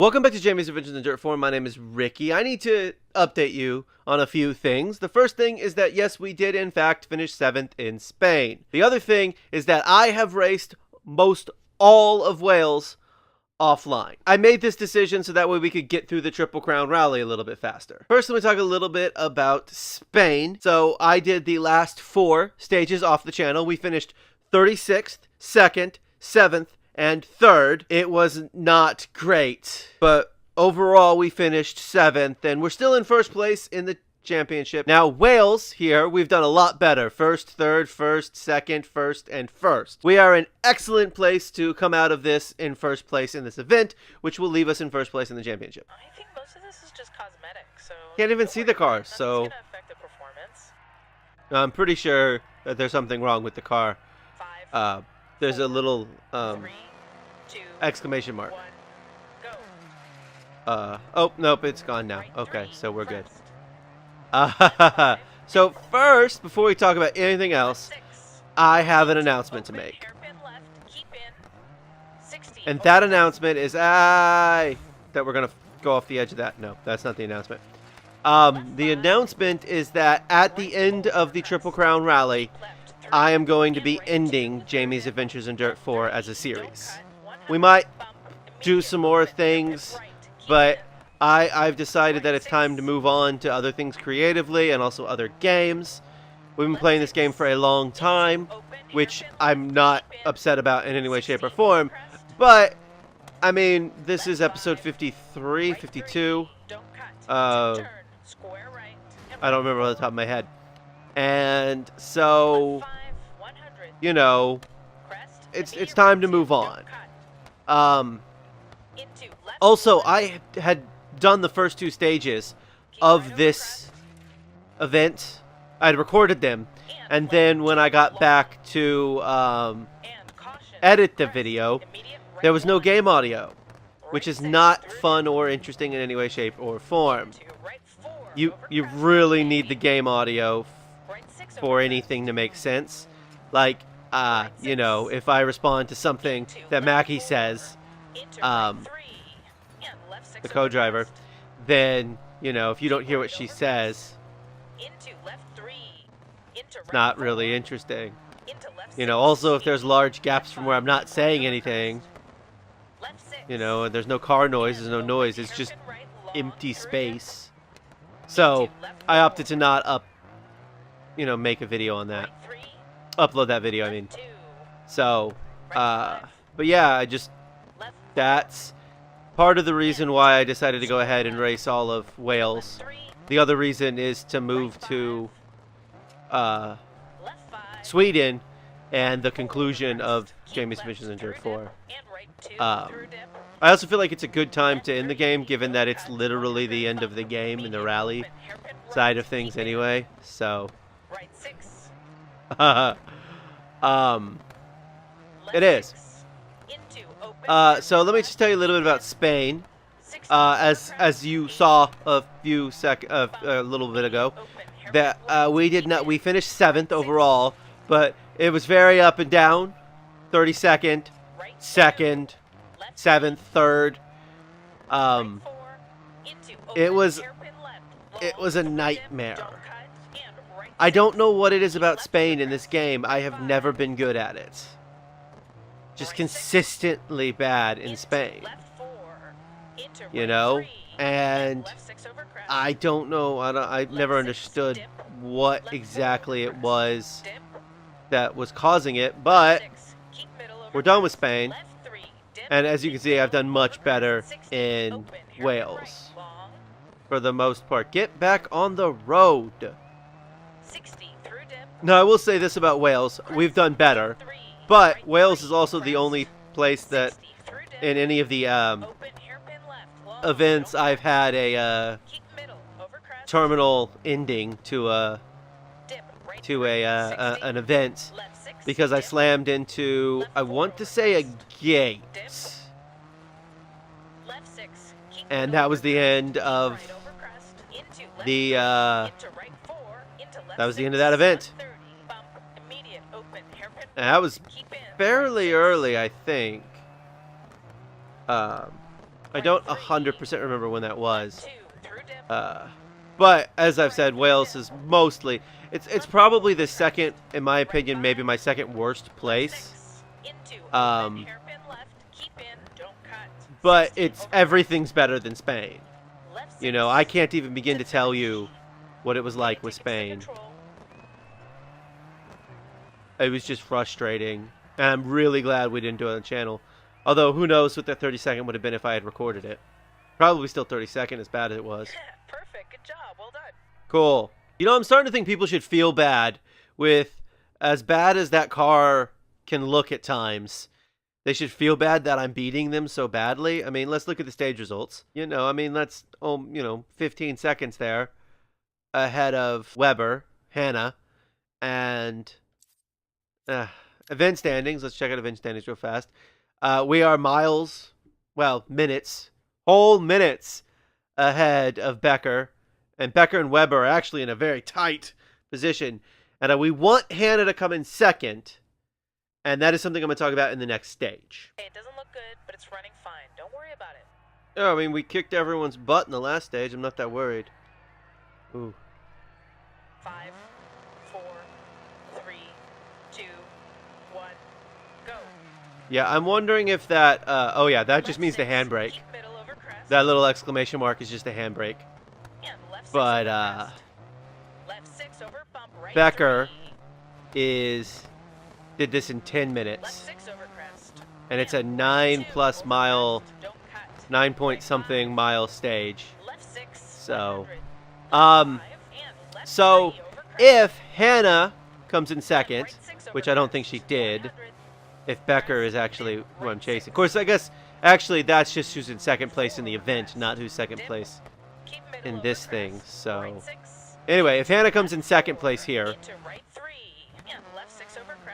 Welcome back to Jamie's Adventures in Dirt 4. My name is Ricky. I need to update you on a few things. The first thing is that yes, we did in fact finish 7th in Spain. The other thing is that I have raced most all of Wales offline. I made this decision so that way we could get through the Triple Crown Rally a little bit faster. First, let me talk a little bit about Spain. So I did the last 4 stages off the channel. We finished 36th, 2nd, 7th, and 3rd. It was not great, but overall we finished 7th, and we're still in 1st place in the championship. Now, Wales here, we've done a lot better. 1st, 3rd, 1st, 2nd, 1st, and 1st. We are an excellent place to come out of this in 1st place in this event, which will leave us in 1st place in the championship. I think most of this is just cosmetic, so... Can't even see the car, so... Nothing's gonna affect the performance. I'm pretty sure that there's something wrong with the car. 5, There's a little, 3, 2, exclamation mark. 1, go. Oh, nope, it's gone now. Okay, 3, so we're good. crest. So first, before we talk about anything else, 6, I have an announcement to open, make. hairpin left, keep in, 60, And open that left. announcement is, that we're going to go off the edge of that. No, that's not the announcement. The announcement is that at the end of the Triple Crown Rally, Left, 3, I am going to and be right, ending 2, Jamie's Adventures in Dirt 4 as a don't series. cut, 100, We might bump, do immediate some more open, hairpin things, right, keep but in. I've decided that it's time to move on to other things creatively and also other games. We've been playing this game for a long time, which I'm not upset about in any way, shape, or form. But, I mean, this is episode 53, 52. I don't remember off the top of my head. And so, you know, it's time to move on. Also, I had done the first 2 stages of this event. I had recorded them, and then when I got back to edit the video, there was no game audio, which is not fun or interesting in any way, shape, or form. You really need the game audio for anything to make sense. Like, you know, if I respond to something that Mackie says, the co-driver, then, you know, if you don't hear what she says, it's not really interesting. You know, also if there's large gaps from where I'm not saying anything, you know, and there's no car noise, there's no noise, it's just empty space. So, I opted to not make a video on that. Upload that video, I mean. So, but yeah, that's part of the reason why I decided to go ahead and race all of Wales. The other reason is to move to Sweden and the conclusion of Jamie's Adventures in Dirt 4. I also feel like it's a good time to end the game, given that it's literally the end of the game in the rally side of things anyway. So, it is. So let me just tell you a little bit about Spain. As you saw a little bit ago, that we finished 7th overall, but it was very up and down. 32nd, 2nd, 7th, 3rd. It was a nightmare. I don't know what it is about Spain in this game. I have never been good at it. Just consistently bad in Spain. You know? And I don't know. I've never understood what exactly it was that was causing it, but we're done with Spain. And as you can see, I've done much better in Wales. For the most part. Get back on the road. Now, I will say this about Wales. We've done better. But Wales is also the only place that, in any of the events, I've had a terminal ending to an event, because I slammed into, I want to say, a gate, and that was the end of that event. And that was fairly early, I think. I don't 100% remember when that was. But as I've said, Wales is mostly it's probably the second, in my opinion, maybe my second worst place. But everything's better than Spain. You know, I can't even begin to tell you what it was like with Spain. It was just frustrating. And I'm really glad we didn't do it on the channel. Although, who knows what that 30-second would have been if I had recorded it. Probably still 30-second, as bad as it was. Perfect. Good job. Well done. Cool. You know, I'm starting to think people should feel bad with, as bad as that car can look at times, they should feel bad that I'm beating them so badly. I mean, let's look at the stage results. You know, I mean, that's, 15 seconds there ahead of Weber, Hannah, and event standings. Let's check out event standings real fast. We are minutes, whole minutes ahead of Becker. And Becker and Weber are actually in a very tight position. And we want Hannah to come in second. And that is something I'm going to talk about in the next stage. Hey, it doesn't look good, but it's running fine. Don't worry about it. Oh, I mean, we kicked everyone's butt in the last stage. I'm not that worried. Ooh. 5, 4, 3, 2, 1, go. Yeah, I'm wondering if that... oh, yeah, that just means the handbrake. That little exclamation mark is just a handbrake. But, Becker did this in 10 minutes. And it's a 9+ mile, 9-point-something mile stage. So, so if Hannah comes in second, which I don't think she did, if Becker is actually who I'm chasing. Of course, I guess, actually, that's just who's in second place in the event, not who's second place in this thing. So, anyway, if Hannah comes in second place here,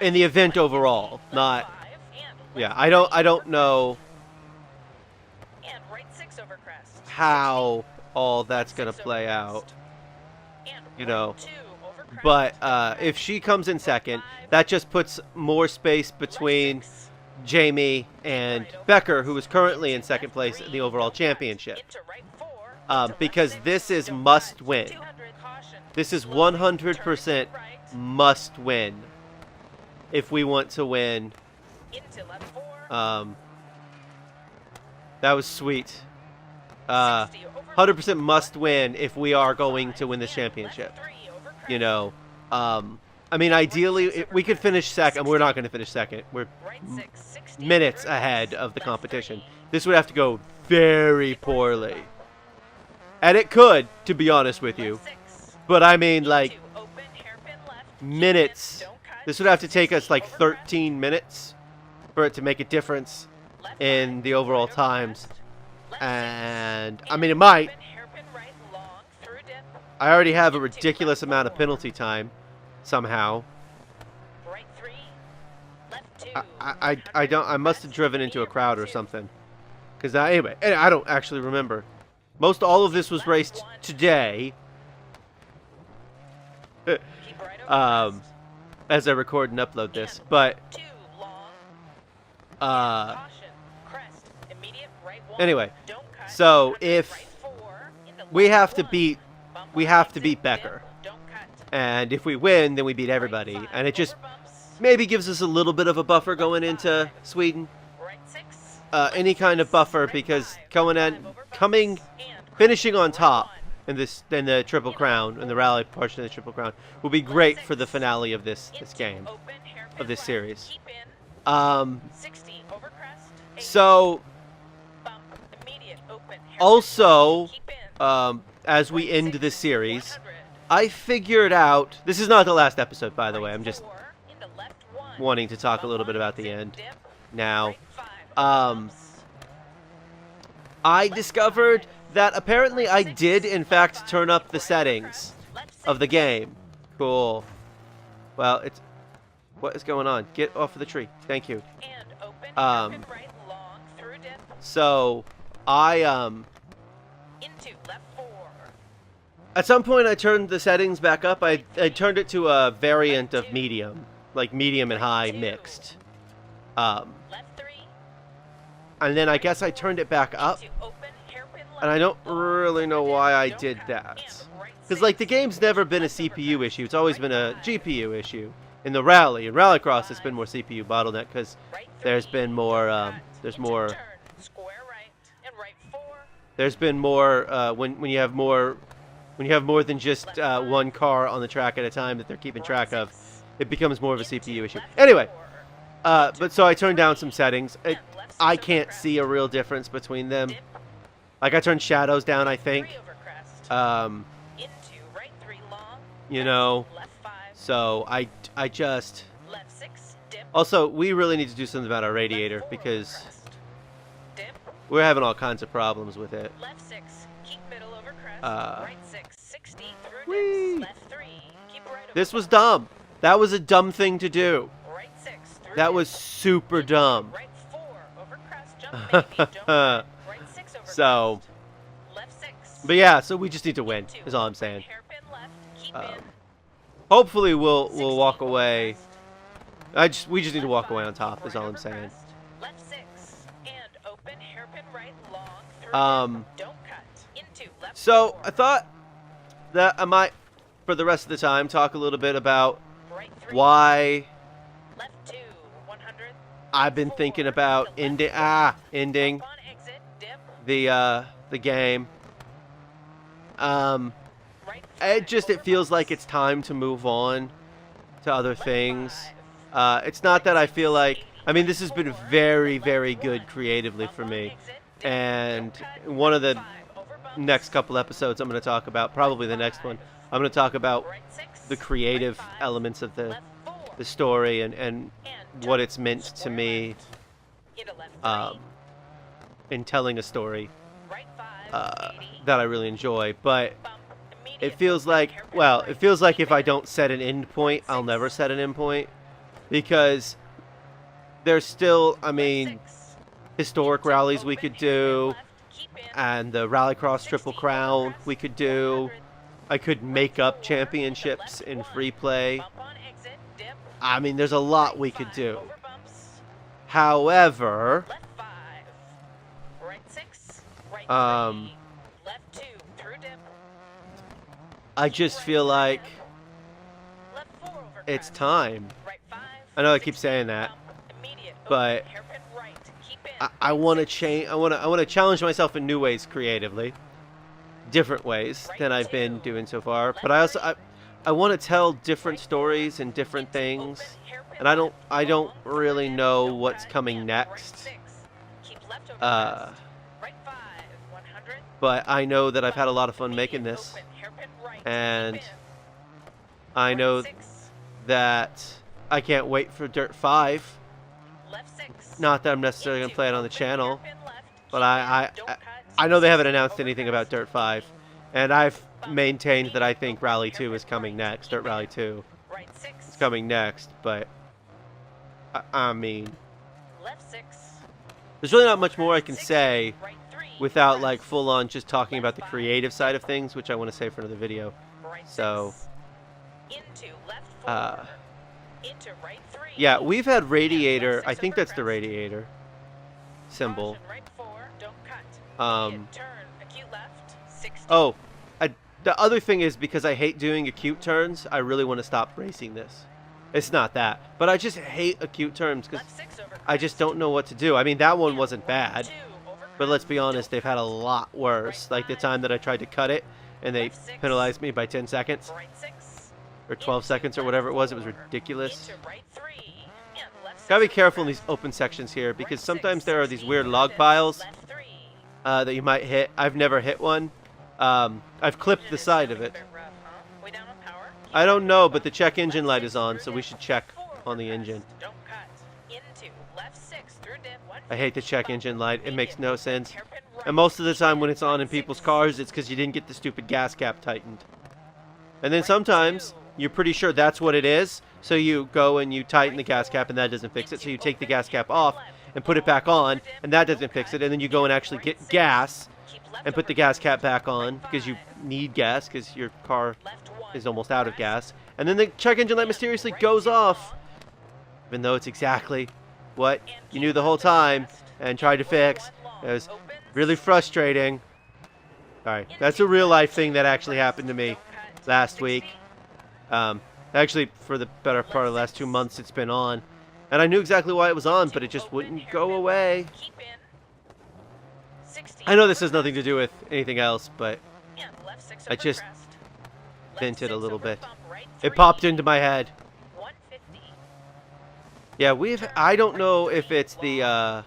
in the event overall, not, yeah, I don't know how all that's going to play out, you know, but if she comes in second, that just puts more space between Jamie and Becker, who is currently in second place in the overall championship, because this is must win. This is 100% must win if we want to win. That was sweet. 100% must win if we are going to win this championship. You know, I mean, ideally, we could finish second. We're not going to finish second. We're minutes ahead of the competition. This would have to go very poorly. And it could, to be honest with you. But I mean, like, minutes. This would have to take us like 13 minutes for it to make a difference in the overall times. And, I mean, it might. I already have a ridiculous amount of penalty time, somehow. I must have driven into a crowd or something. Because, anyway, I don't actually remember. Most all of this was raced today. As I record and upload this. But, anyway, so if we have to beat Becker, and if we win, then we beat everybody, and it just maybe gives us a little bit of a buffer going into Sweden. Any kind of buffer, because finishing on top in the Triple Crown, in the rally portion of the Triple Crown, will be great for the finale of this game, of this series. So, also, as we end this series, I figured out, this is not the last episode, by the way, I'm just wanting to talk a little bit about the end now. I discovered that apparently I did, in fact, turn up the settings of the game. Cool. Well, what is going on? Get off of the tree. Thank you. So, at some point I turned the settings back up. I turned it to a variant of medium. Like medium and high mixed. and then I guess I turned it back up, Into open, hairpin left. and I don't really know why I did that. Because, like, the game's never been a CPU issue. It's always been a GPU issue. In the Rally, in Rallycross, it's been more CPU bottleneck because there's been more, there's been more, when you have more than just one car on the track at a time that they're keeping track of, it becomes more of a CPU issue. Anyway, but so I turned down some settings. I can't see a real difference between them. Like, I turned shadows down, I think. You know, so I just... Also, we really need to do something about our radiator because we're having all kinds of problems with it. Whee! This was dumb. That was a dumb thing to do. That was super dumb. So, but yeah, so we just need to win, is all I'm saying. Hopefully we'll walk away. We just need to walk away on top, is all I'm saying. So I thought that I might, for the rest of the time, talk a little bit about why I've been thinking about ending the game. It feels like it's time to move on to other things. It's not that I feel like, I mean, this has been very, very good creatively for me. And one of the next couple episodes I'm going to talk about, probably the next one, I'm going to talk about the creative elements of the story and what it's meant to me in telling a story that I really enjoy. But it feels like, well, it feels like if I don't set an end point, I'll never set an end point. Because there's still, I mean, historic rallies we could do, and the Rallycross Triple Crown we could do. I could make up championships in free play. I mean, there's a lot we could do. However, I just feel like it's time. I know I keep saying that, but I want to change. I want to challenge myself in new ways creatively, different ways than I've been doing so far. But I want to tell different stories and different things, and I don't really know what's coming next. But I know that I've had a lot of fun making this, and I know that I can't wait for DiRT 5. Not that I'm necessarily going to play it on the channel, but I know they haven't announced anything about DiRT 5, and I've maintained that I think Rally 2 is coming next. DiRT Rally 2 is coming next, but I mean, there's really not much more I can say without like full on just talking about the creative side of things, which I want to save for another video. So, yeah, we've had radiator. I think that's the radiator symbol. Oh, the other thing is because I hate doing acute turns, I really want to stop racing this. It's not that, but I just hate acute turns because I just don't know what to do. I mean, that one wasn't bad, but let's be honest, they've had a lot worse. Like the time that I tried to cut it and they penalized me by 10 seconds or 12 seconds or whatever it was ridiculous. Gotta be careful in these open sections here because sometimes there are these weird log piles that you might hit. I've never hit one. I've clipped the side of it. I don't know, but the check engine light is on, so we should check on the engine. I hate the check engine light. It makes no sense. And most of the time when it's on in people's cars, it's because you didn't get the stupid gas cap tightened. And then sometimes you're pretty sure that's what it is, so you go and you tighten the gas cap and that doesn't fix it. So you take the gas cap off and put it back on, and that doesn't fix it. And then you go and actually get gas and put the gas cap back on because you need gas because your car is almost out of gas. And then the check engine light mysteriously goes off, even though it's exactly what you knew the whole time. and tried to fix. It was really frustrating. Sorry, that's a real life thing that actually happened to me last week. Actually, for the better part of the last 2 months it's been on. And I knew exactly why it was on, but it just wouldn't go away. I know this has nothing to do with anything else, but I just vented a little bit. It popped into my head. Yeah, I don't know if it's the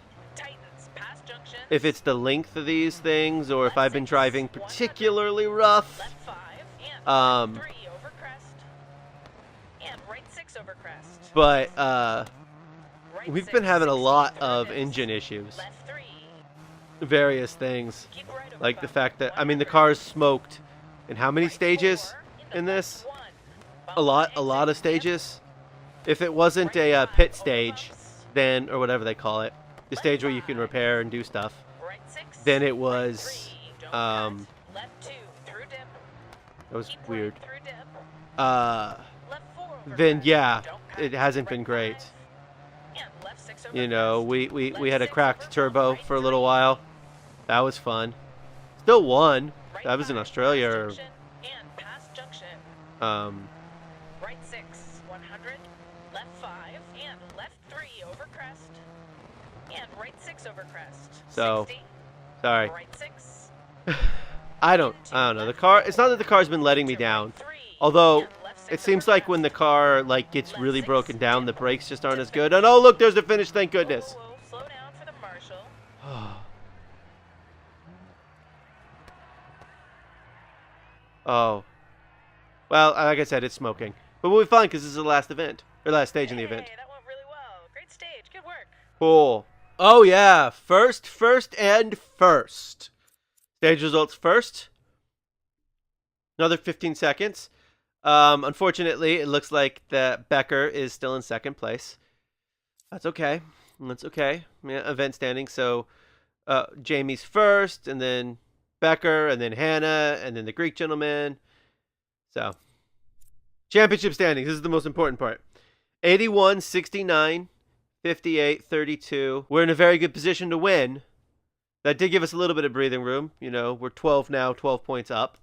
length of these things or if I've been driving particularly rough. But we've been having a lot of engine issues. Various things. Like the fact that, I mean, the car's smoked in how many stages in this? A lot of stages. If it wasn't a pit stage, then, or whatever they call it, the stage where you can repair and do stuff, then it was, that was weird. Then yeah, it hasn't been great. You know, we had a cracked turbo for a little while. That was fun. Still won. That was in Australia. Right 6, 100, left 5, and left 3 over crest, and right 6 over crest. So, 60, sorry. right 6. I don't know. The car, it's not that the car's been letting me down. Although, it seems like when the car, like, gets really broken down, the brakes just aren't as good. And oh, look, there's the finish, thank goodness. Whoa, slow down for the marshal. Oh. Well, like I said, it's smoking. But we'll be fine because this is the last event. Or last stage in the event. Hey, that went really well. Great stage. Good work. Cool. Oh, yeah. First. Stage results first. Another 15 seconds. Unfortunately, it looks like that Becker is still in second place. That's okay. That's okay. Yeah, event standing. So, Jamie's first, and then Becker, and then Hannah, and then the Greek gentleman. So, championship standings. This is the most important part. 81, 69, 58, 32. We're in a very good position to win. That did give us a little bit of breathing room. You know, we're 12 now, 12 points up.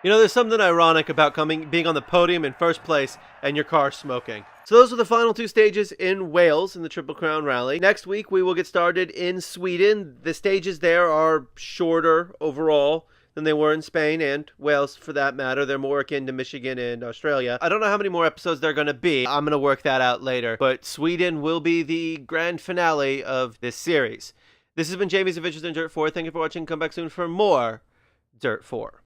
You know, there's something ironic about being on the podium in first place and your car smoking. So those are the final 2 stages in Wales in the Triple Crown Rally. Next week, we will get started in Sweden. The stages there are shorter overall than they were in Spain and Wales, for that matter. They're more akin to Michigan and Australia. I don't know how many more episodes there are going to be. I'm going to work that out later. But Sweden will be the grand finale of this series. This has been Jamie's Adventures in Dirt 4. Thank you for watching. Come back soon for more Dirt 4.